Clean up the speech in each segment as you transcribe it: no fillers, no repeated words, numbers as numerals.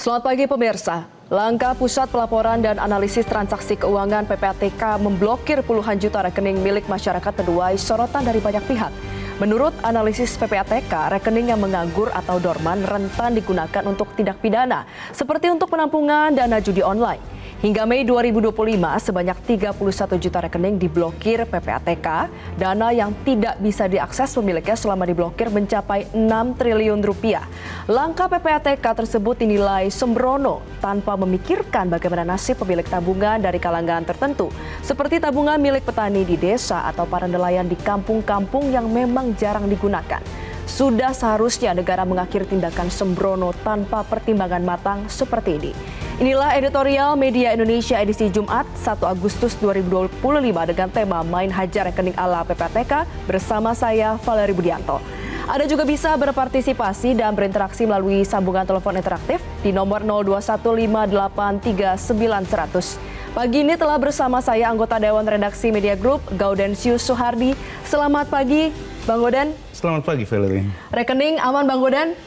Selamat pagi pemirsa. Langkah Pusat Pelaporan dan Analisis Transaksi Keuangan (PPATK) memblokir puluhan juta rekening milik masyarakat menuai sorotan dari banyak pihak. Menurut analisis PPATK, rekening yang menganggur atau dorman rentan digunakan untuk tindak pidana, seperti untuk penampungan dana judi online. Hingga Mei 2025, sebanyak 31 juta rekening diblokir PPATK. Dana yang tidak bisa diakses pemiliknya selama diblokir mencapai 6 triliun rupiah. Langkah PPATK tersebut dinilai sembrono tanpa memikirkan bagaimana nasib pemilik tabungan dari kalangan tertentu, seperti tabungan milik petani di desa atau para nelayan di kampung-kampung yang memang jarang digunakan. Sudah seharusnya negara mengakhiri tindakan sembrono tanpa pertimbangan matang seperti ini. Inilah editorial Media Indonesia edisi Jumat 1 Agustus 2025 dengan tema Main Hajar Rekening ala PPATK bersama saya Valerie Budianto. Anda juga bisa berpartisipasi dan berinteraksi melalui sambungan telepon interaktif di nomor 0215839100. Pagi ini telah bersama saya anggota Dewan Redaksi Media Group, Gaudensius Suhardi. Selamat pagi, Bang Goden. Selamat pagi, Valerie. Rekening aman, Bang Goden?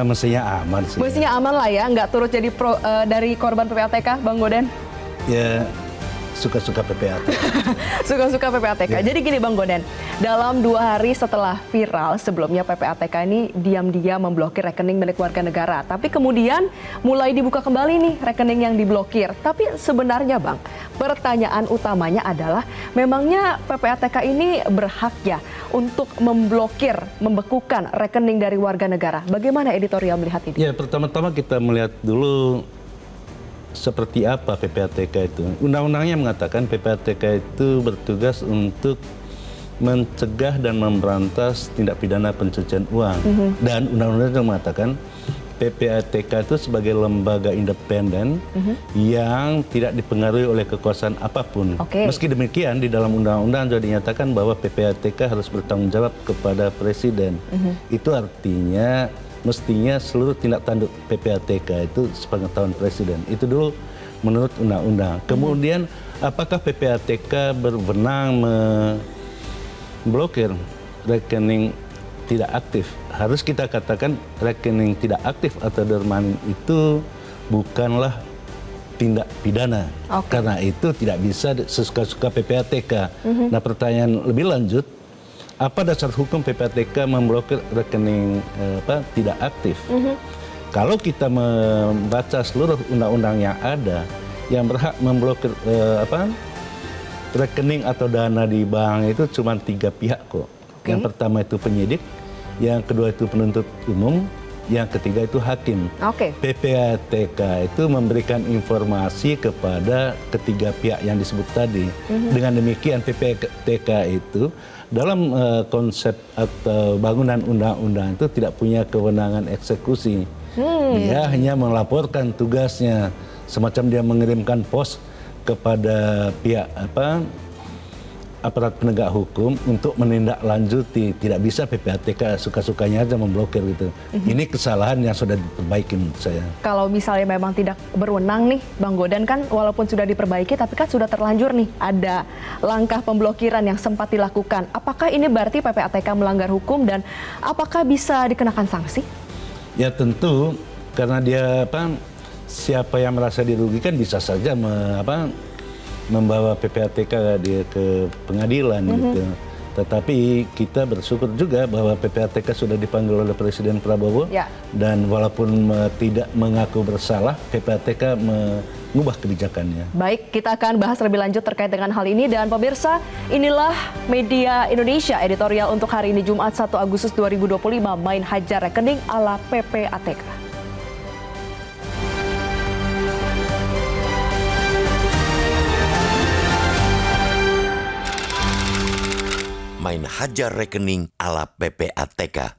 Mestinya aman sih. Mestinya aman lah ya, nggak turut jadi dari korban PPATK, Bang Goden? Ya, suka-suka PPATK. Suka-suka PPATK. Ya. Jadi gini Bang Goden, dalam 2 hari setelah viral sebelumnya PPATK ini diam-diam memblokir rekening milik warga negara. Tapi kemudian mulai dibuka kembali nih rekening yang diblokir. Tapi sebenarnya Bang, pertanyaan utamanya adalah memangnya PPATK ini berhak ya untuk memblokir, membekukan rekening dari warga negara. Bagaimana editorial melihat ini? Ya, pertama-tama kita melihat dulu seperti apa PPATK itu. Undang-undangnya mengatakan PPATK itu bertugas untuk mencegah dan memberantas tindak pidana pencucian uang. Dan undang-undang mengatakan PPATK itu sebagai lembaga independen yang tidak dipengaruhi oleh kekuasaan apapun. Meski demikian, di dalam undang-undang juga dinyatakan bahwa PPATK harus bertanggung jawab kepada Presiden. Itu artinya mestinya seluruh tindak tanduk PPATK itu sepengetahuan Presiden. Itu dulu menurut undang-undang. Kemudian apakah PPATK berwenang memblokir rekening tidak aktif? Harus kita katakan rekening tidak aktif atau dorman itu bukanlah tindak pidana. Karena itu tidak bisa sesuka-suka PPATK. Nah, pertanyaan lebih lanjut, apa dasar hukum PPATK memblokir rekening tidak aktif? Kalau kita membaca seluruh undang-undang yang ada, yang berhak memblokir rekening atau dana di bank itu cuma 3 pihak kok. Yang pertama itu penyidik, yang kedua itu penuntut umum, yang ketiga itu hakim. PPATK itu memberikan informasi kepada ketiga pihak yang disebut tadi. Dengan demikian PPATK itu dalam konsep atau bangunan undang-undang itu tidak punya kewenangan eksekusi. Dia hanya melaporkan tugasnya, semacam dia mengirimkan pos kepada pihak aparat penegak hukum untuk menindaklanjuti. Tidak bisa PPATK suka-sukanya aja memblokir gitu. Ini kesalahan yang sudah diperbaiki menurut saya. Kalau misalnya memang tidak berwenang nih, Bang Goden, kan walaupun sudah diperbaiki tapi kan sudah terlanjur nih ada langkah pemblokiran yang sempat dilakukan. Apakah ini berarti PPATK melanggar hukum dan apakah bisa dikenakan sanksi? Ya tentu, karena dia siapa yang merasa dirugikan bisa saja membawa PPATK dia ke pengadilan gitu. Tetapi kita bersyukur juga bahwa PPATK sudah dipanggil oleh Presiden Prabowo dan walaupun tidak mengaku bersalah, PPATK mengubah kebijakannya. Baik, kita akan bahas lebih lanjut terkait dengan hal ini dan pemirsa, inilah Media Indonesia editorial untuk hari ini Jumat 1 Agustus 2025, Main Hajar Rekening ala PPATK. Main hajar rekening ala PPATK.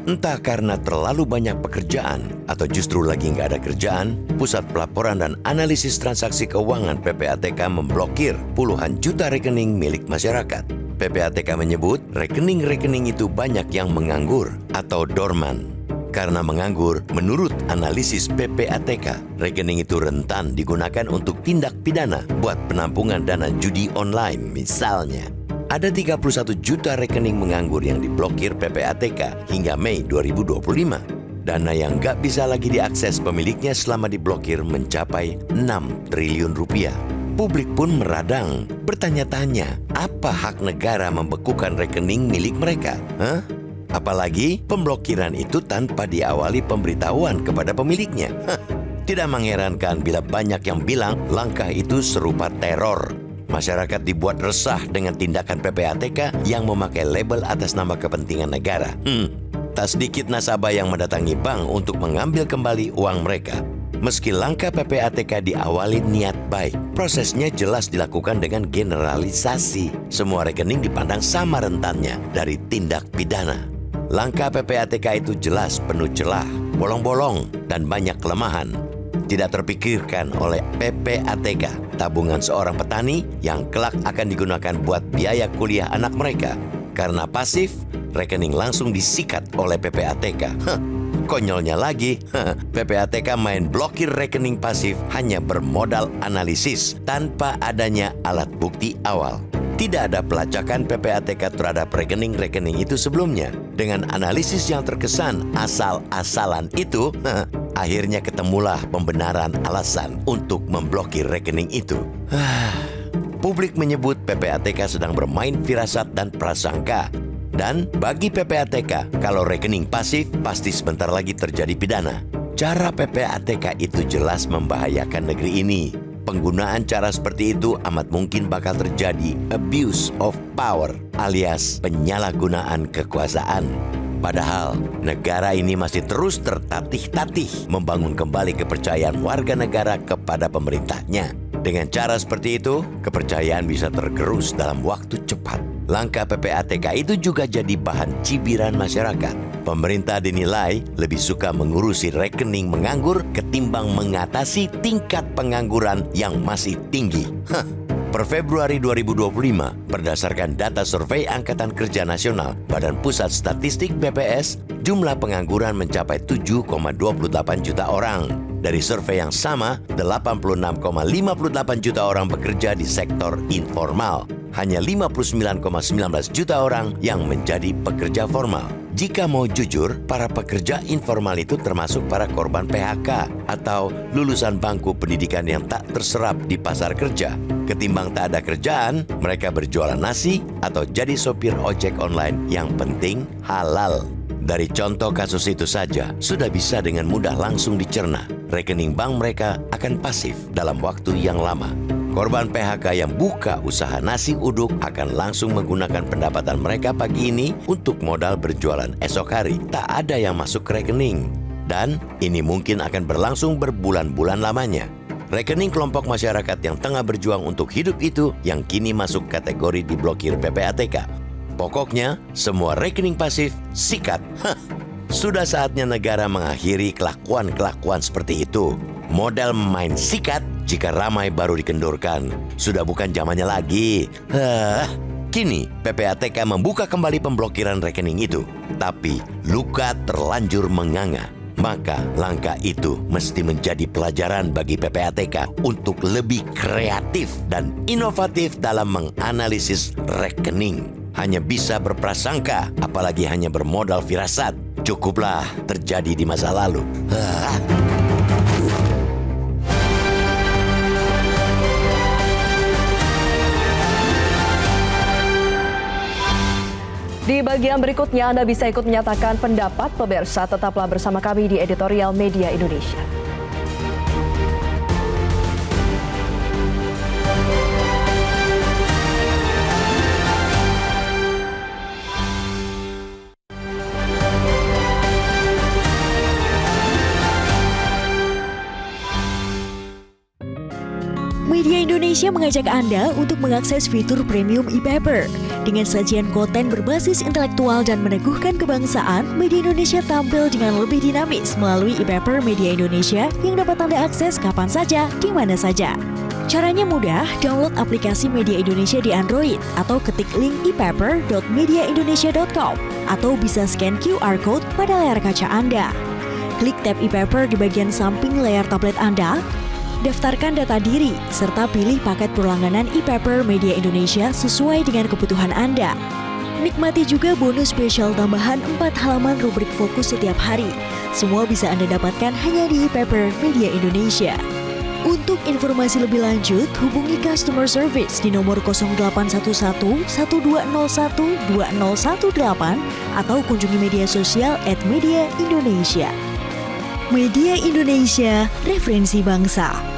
Entah karena terlalu banyak pekerjaan atau justru lagi nggak ada kerjaan, Pusat Pelaporan dan Analisis Transaksi Keuangan PPATK memblokir puluhan juta rekening milik masyarakat. PPATK menyebut rekening-rekening itu banyak yang menganggur atau dorman. Karena menganggur, menurut analisis PPATK, rekening itu rentan digunakan untuk tindak pidana buat penampungan dana judi online misalnya. Ada 31 juta rekening menganggur yang diblokir PPATK hingga Mei 2025. Dana yang nggak bisa lagi diakses pemiliknya selama diblokir mencapai 6 triliun rupiah. Publik pun meradang, bertanya-tanya, apa hak negara membekukan rekening milik mereka? Apalagi pemblokiran itu tanpa diawali pemberitahuan kepada pemiliknya. Tidak mengherankan bila banyak yang bilang langkah itu serupa teror. Masyarakat dibuat resah dengan tindakan PPATK yang memakai label atas nama kepentingan negara. Tak sedikit nasabah yang mendatangi bank untuk mengambil kembali uang mereka. Meski langkah PPATK diawali niat baik, prosesnya jelas dilakukan dengan generalisasi. Semua rekening dipandang sama rentannya dari tindak pidana. Langkah PPATK itu jelas penuh celah, bolong-bolong, dan banyak kelemahan. Tidak terpikirkan oleh PPATK, tabungan seorang petani yang kelak akan digunakan buat biaya kuliah anak mereka. Karena pasif, rekening langsung disikat oleh PPATK. Konyolnya lagi, PPATK main blokir rekening pasif hanya bermodal analisis tanpa adanya alat bukti awal. Tidak ada pelacakan PPATK terhadap rekening-rekening itu sebelumnya. Dengan analisis yang terkesan asal-asalan itu, akhirnya ketemulah pembenaran alasan untuk memblokir rekening itu. Publik menyebut PPATK sedang bermain firasat dan prasangka. Dan bagi PPATK, kalau rekening pasif pasti sebentar lagi terjadi pidana. Cara PPATK itu jelas membahayakan negeri ini. Penggunaan cara seperti itu amat mungkin bakal terjadi abuse of power alias penyalahgunaan kekuasaan. Padahal negara ini masih terus tertatih-tatih membangun kembali kepercayaan warga negara kepada pemerintahnya. Dengan cara seperti itu, kepercayaan bisa tergerus dalam waktu cepat. Langkah PPATK itu juga jadi bahan cibiran masyarakat. Pemerintah dinilai lebih suka mengurusi rekening menganggur ketimbang mengatasi tingkat pengangguran yang masih tinggi. Per Februari 2025, berdasarkan data survei Angkatan Kerja Nasional, Badan Pusat Statistik BPS, jumlah pengangguran mencapai 7,28 juta orang. Dari survei yang sama, 86,58 juta orang bekerja di sektor informal. Hanya 59,19 juta orang yang menjadi pekerja formal. Jika mau jujur, para pekerja informal itu termasuk para korban PHK atau lulusan bangku pendidikan yang tak terserap di pasar kerja. Ketimbang tak ada kerjaan, mereka berjualan nasi atau jadi sopir ojek online yang penting halal. Dari contoh kasus itu saja, sudah bisa dengan mudah langsung dicerna. Rekening bank mereka akan pasif dalam waktu yang lama. Korban PHK yang buka usaha nasi uduk akan langsung menggunakan pendapatan mereka pagi ini untuk modal berjualan esok hari. Tak ada yang masuk ke rekening. Dan ini mungkin akan berlangsung berbulan-bulan lamanya. Rekening kelompok masyarakat yang tengah berjuang untuk hidup itu yang kini masuk kategori diblokir PPATK. Pokoknya, semua rekening pasif sikat. Sudah saatnya negara mengakhiri kelakuan-kelakuan seperti itu. Modal main sikat jika ramai baru dikendorkan. Sudah bukan zamannya lagi. Kini PPATK membuka kembali pemblokiran rekening itu. Tapi luka terlanjur menganga. Maka langkah itu mesti menjadi pelajaran bagi PPATK untuk lebih kreatif dan inovatif dalam menganalisis rekening. Hanya bisa berprasangka, apalagi hanya bermodal firasat. Cukuplah terjadi di masa lalu. Di bagian berikutnya Anda bisa ikut menyatakan pendapat pemirsa. Tetaplah bersama kami di Editorial Media Indonesia. Media Indonesia mengajak Anda untuk mengakses fitur premium e-paper. Dengan sajian konten berbasis intelektual dan meneguhkan kebangsaan, Media Indonesia tampil dengan lebih dinamis melalui e-paper Media Indonesia yang dapat Anda akses kapan saja, di mana saja. Caranya mudah, download aplikasi Media Indonesia di Android atau ketik link e-paper.mediaindonesia.com. atau bisa scan QR Code pada layar kaca Anda. Klik tab e-paper di bagian samping layar tablet Anda, daftarkan data diri, serta pilih paket berlangganan e-paper Media Indonesia sesuai dengan kebutuhan Anda. Nikmati juga bonus spesial tambahan 4 halaman rubrik fokus setiap hari. Semua bisa Anda dapatkan hanya di e-paper Media Indonesia. Untuk informasi lebih lanjut, hubungi customer service di nomor 0811 1201 2018 atau kunjungi media sosial @Media Indonesia. Media Indonesia, referensi bangsa.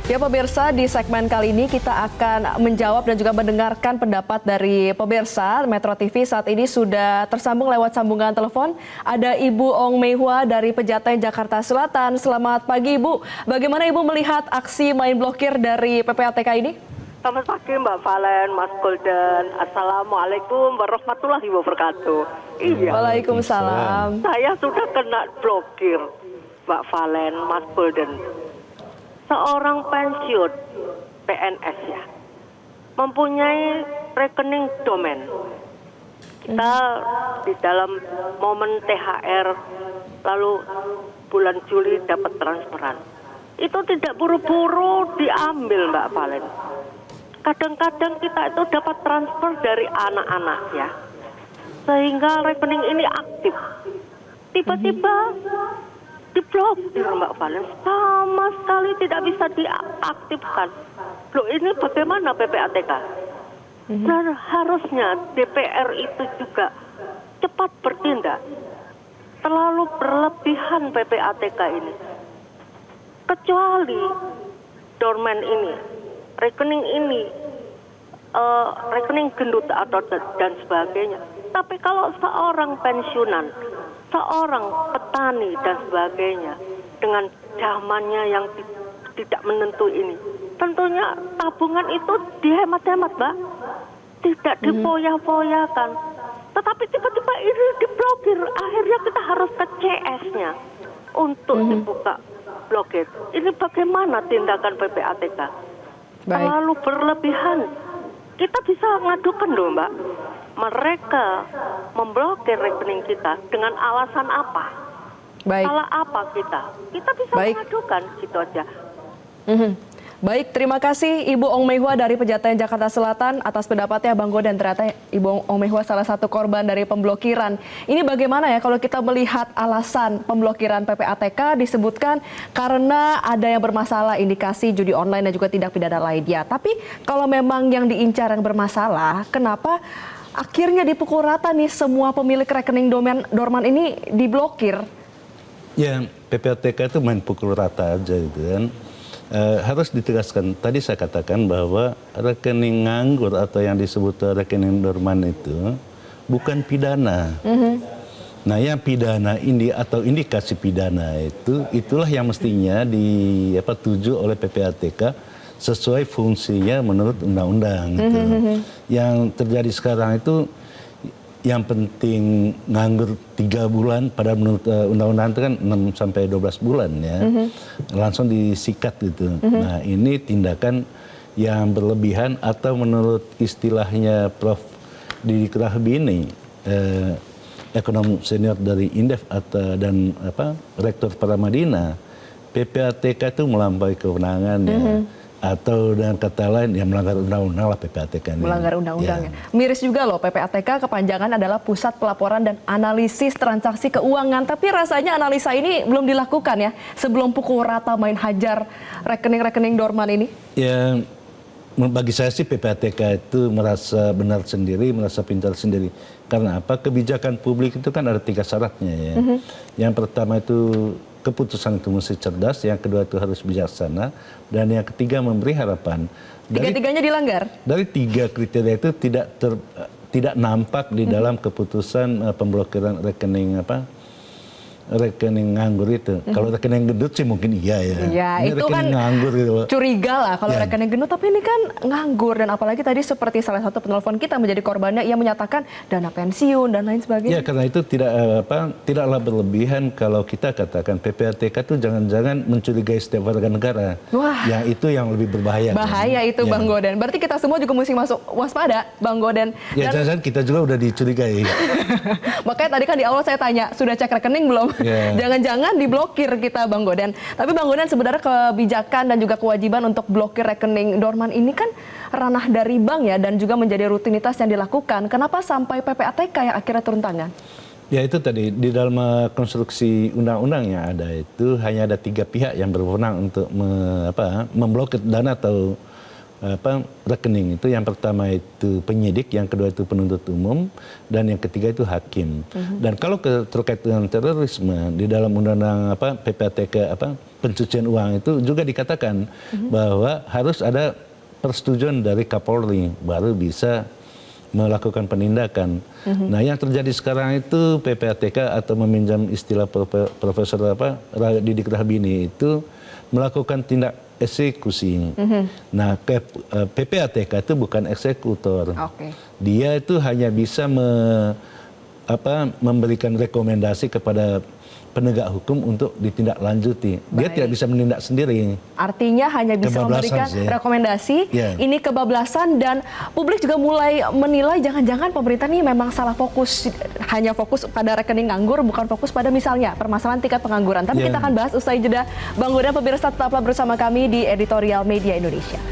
Ya pemirsa, di segmen kali ini kita akan menjawab dan juga mendengarkan pendapat dari pemirsa. Metro TV saat ini sudah tersambung lewat sambungan telepon. Ada Ibu Ong Mei-hua dari Pejaten, Jakarta Selatan. Selamat pagi Ibu. Bagaimana Ibu melihat aksi main blokir dari PPATK ini? Selamat pagi Mbak Valen, Mas Golden. Assalamualaikum warahmatullahi wabarakatuh. Iya. Waalaikumsalam. Saya sudah kena blokir, Mbak Valen, Mas Golden. Seorang pensiun PNS ya, mempunyai rekening domain. Kita di dalam momen THR, lalu bulan Juli dapat transferan. Itu tidak buru-buru diambil Mbak Valen. Kadang-kadang kita itu dapat transfer dari anak-anak ya, sehingga rekening ini aktif. Tiba-tiba diblokir Mbak Valen, sama sekali tidak bisa diaktifkan. Loh ini bagaimana PPATK? Dan harusnya DPR itu juga cepat bertindak. Terlalu berlebihan PPATK ini. Kecuali dorman ini, rekening ini, rekening gendut atau dan sebagainya. Tapi kalau seorang pensiunan, seorang petani dan sebagainya dengan zamannya yang tidak menentu ini, tentunya tabungan itu dihemat-hemat Mbak, tidak dipoya-poyakan. Tetapi tiba-tiba ini diblokir, akhirnya kita harus ke CS-nya untuk dibuka blokir. Ini bagaimana tindakan PPATK? Terlalu berlebihan. Kita bisa ngadukan loh Mbak, mereka memblokir rekening kita dengan alasan apa? Salah apa kita? Kita bisa mengadukan, gitu aja. Baik, terima kasih Ibu Ong Mei-hua dari Pejaten, Jakarta Selatan atas pendapatnya Bang Go, dan ternyata Ibu Ong Mei-hua salah satu korban dari pemblokiran. Ini bagaimana ya kalau kita melihat alasan pemblokiran PPATK disebutkan karena ada yang bermasalah, indikasi judi online dan juga tindak pidana lainnya. Tapi kalau memang yang diincar yang bermasalah, kenapa akhirnya dipukul rata nih semua pemilik rekening dorman ini diblokir? Ya, PPATK itu main pukul rata aja gitu kan. Harus ditegaskan, tadi saya katakan bahwa rekening nganggur atau yang disebut rekening dorman itu bukan pidana. Nah, yang pidana ini atau indikasi pidana itulah yang mestinya tuju oleh PPATK sesuai fungsinya menurut undang-undang. Gitu. Yang terjadi sekarang itu yang penting nganggur 3 bulan, pada menurut undang-undang itu kan 6 sampai 12 bulan ya. Langsung disikat gitu. Nah, ini tindakan yang berlebihan atau menurut istilahnya Prof. Didik Rahbini, ekonom senior dari Indef dan Rektor Paramadina, PPATK itu melampaui kewenangan ya. Atau dengan kata lain yang melanggar undang-undang lah PPATK ini. Melanggar undang-undangnya. Ya. Miris juga loh, PPATK kepanjangan adalah Pusat Pelaporan dan Analisis Transaksi Keuangan. Tapi rasanya analisa ini belum dilakukan ya sebelum pukul rata main hajar rekening-rekening dorman ini. Ya, bagi saya sih PPATK itu merasa benar sendiri, merasa pintar sendiri. Karena apa? Kebijakan publik itu kan ada 3 syaratnya ya. Yang pertama itu keputusan itu mesti cerdas, yang kedua itu harus bijaksana, dan yang ketiga memberi harapan. Tiga-tiganya dilanggar? Dari 3 kriteria itu tidak nampak di dalam keputusan pemblokiran rekening rekening nganggur itu. Kalau rekening gendut sih mungkin iya ya. Iya, Ini itu kan nganggur gitu loh. curiga lah kalau Ya. rekening gendut, tapi ini kan nganggur, dan apalagi tadi seperti salah satu penelpon kita menjadi korbannya, ia menyatakan dana pensiun dan lain Ya, sebagainya. karena itu tidaklah berlebihan kalau kita katakan PPATK itu jangan-jangan mencurigai setiap warga negara. Wah. Yang itu yang lebih berbahaya. Bahaya kan? itu Ya. Bang Goden. Berarti kita semua juga mesti masuk waspada, Bang Goden. Ya, Dan jangan kita juga udah dicurigai. makanya tadi kan di awal saya tanya, sudah cek rekening belum? Ya. Jangan-jangan diblokir kita, Bang Goden. Tapi Bang Goden, sebenarnya kebijakan dan juga kewajiban untuk blokir rekening dorman ini kan ranah dari bank ya, dan juga menjadi rutinitas yang dilakukan. Kenapa sampai PPATK yang akhirnya turun tangan? Ya, itu tadi di dalam konstruksi undang-undang yang ada itu hanya ada 3 pihak yang berwenang untuk memblokir dana atau rekening itu. Yang pertama itu penyidik, yang kedua itu penuntut umum, dan yang ketiga itu hakim. Dan kalau terkait dengan terorisme di dalam undang-undang PPATK pencucian uang itu juga dikatakan bahwa harus ada persetujuan dari Kapolri baru bisa melakukan penindakan. Nah, yang terjadi sekarang itu PPATK atau meminjam istilah Profesor Didik Rahbini itu melakukan tindak eksekusi. Nah, PPATK itu bukan eksekutor. Oke. Dia itu hanya bisa memberikan rekomendasi kepada penegak hukum untuk ditindaklanjuti. Dia Baik. tidak bisa menindak sendiri. Artinya hanya bisa Kebablasan memberikan sih. rekomendasi. Ya. Ini kebablasan, dan publik juga mulai menilai jangan-jangan pemerintah ini memang salah fokus, hanya fokus pada rekening nganggur, bukan fokus pada misalnya permasalahan tingkat pengangguran. Tapi Ya. kita akan bahas usai jeda. Bang Goden, pemirsa tetaplah bersama kami di Editorial Media Indonesia.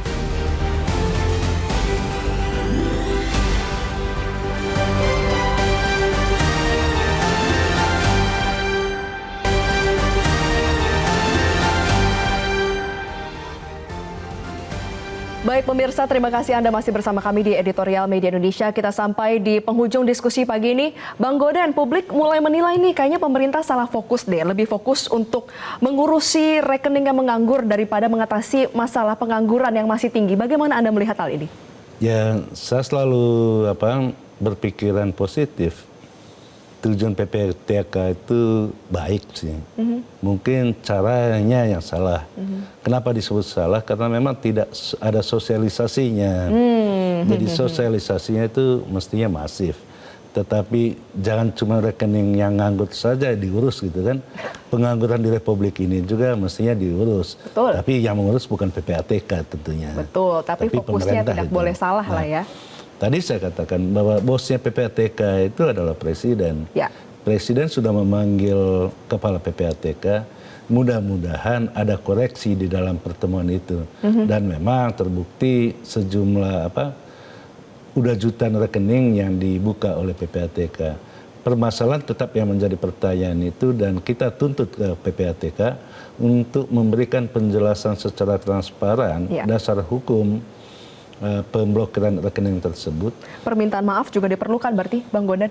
Baik pemirsa, terima kasih Anda masih bersama kami di Editorial Media Indonesia. Kita sampai di penghujung diskusi pagi ini. Bang Goden, publik mulai menilai nih kayaknya pemerintah salah fokus deh. Lebih fokus untuk mengurusi rekening yang menganggur daripada mengatasi masalah pengangguran yang masih tinggi. Bagaimana Anda melihat hal ini? Ya, saya selalu berpikiran positif. Tujuan PPATK itu baik sih. Mungkin caranya yang salah. Kenapa disebut salah? Karena memang tidak ada sosialisasinya. Jadi sosialisasinya itu mestinya masif. Tetapi jangan cuma rekening yang nganggur saja diurus gitu kan. Pengangguran di Republik ini juga mestinya diurus. Betul. Tapi yang mengurus bukan PPATK tentunya. Betul, tapi fokusnya pemerintah tidak itu. boleh salah lah ya. Tadi saya katakan bahwa bosnya PPATK itu adalah presiden. Ya. Presiden sudah memanggil kepala PPATK. Mudah-mudahan ada koreksi di dalam pertemuan itu. Dan memang terbukti sejumlah udah jutaan rekening yang dibuka oleh PPATK. Permasalahan tetap yang menjadi pertanyaan itu, dan kita tuntut ke PPATK untuk memberikan penjelasan secara transparan dasar hukum pemblokiran rekening tersebut. Permintaan maaf juga diperlukan berarti, Bang Goden?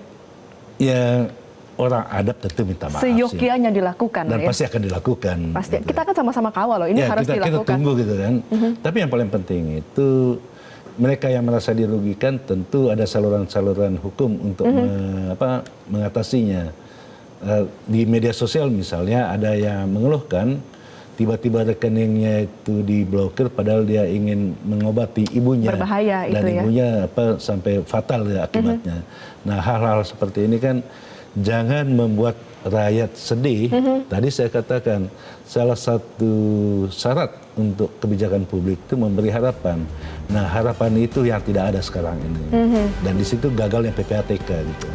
Ya, orang adab tentu minta maaf sih. Seyogyanya dilakukan Dan lah ya. pasti akan dilakukan. Pasti. gitu. Kita kan sama-sama kawal loh, ini Ya, harus kita dilakukan. tunggu gitu kan. Tapi yang paling penting itu mereka yang merasa dirugikan tentu ada saluran-saluran hukum untuk mengatasinya. Di media sosial misalnya ada yang mengeluhkan tiba-tiba rekeningnya itu diblokir padahal dia ingin mengobati ibunya. Berbahaya dan itu ya. ibunya sampai fatal ya akibatnya. Nah, hal-hal seperti ini kan jangan membuat rakyat sedih. Tadi saya katakan salah satu syarat untuk kebijakan publik itu memberi harapan. Nah, harapan itu yang tidak ada sekarang ini. Dan di situ gagalnya PPATK gitu.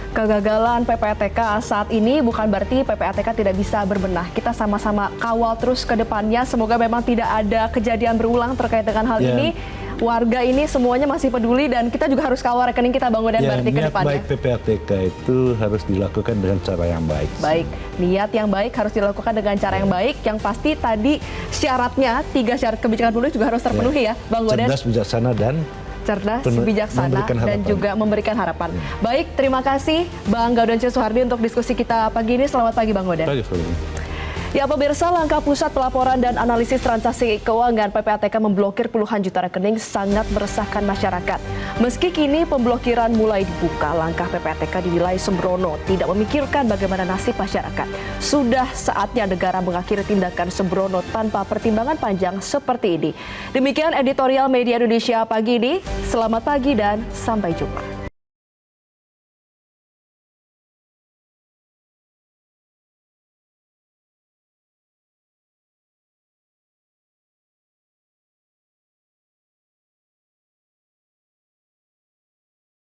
Kegagalan PPATK saat ini bukan berarti PPATK tidak bisa berbenah. Kita sama-sama kawal terus ke depannya. Semoga memang tidak ada kejadian berulang terkait dengan hal ini. Warga ini semuanya masih peduli, dan kita juga harus kawal rekening kita, Bang Goden, berarti ke Niat depannya. baik PPATK itu harus dilakukan dengan cara yang baik. Baik, niat yang baik harus dilakukan dengan cara yang baik. Yang pasti tadi syaratnya, 3 syarat kebijakan publik juga harus terpenuhi ya, Bang Goden. Cerdas, bijaksana, dan cerdas, Penuh, bijaksana, memberikan dan harapan. juga memberikan harapan. Baik, terima kasih Bang Gaudon C. Suhardi untuk diskusi kita pagi ini. Selamat pagi Bang Goden. Baik, Fadli. Ya pemirsa, langkah Pusat Pelaporan dan Analisis Transaksi Keuangan PPATK memblokir puluhan juta rekening sangat meresahkan masyarakat. Meski kini pemblokiran mulai dibuka, langkah PPATK dinilai sembrono, tidak memikirkan bagaimana nasib masyarakat. Sudah saatnya negara mengakhiri tindakan sembrono tanpa pertimbangan panjang seperti ini. Demikian editorial Media Indonesia pagi ini. Selamat pagi dan sampai jumpa.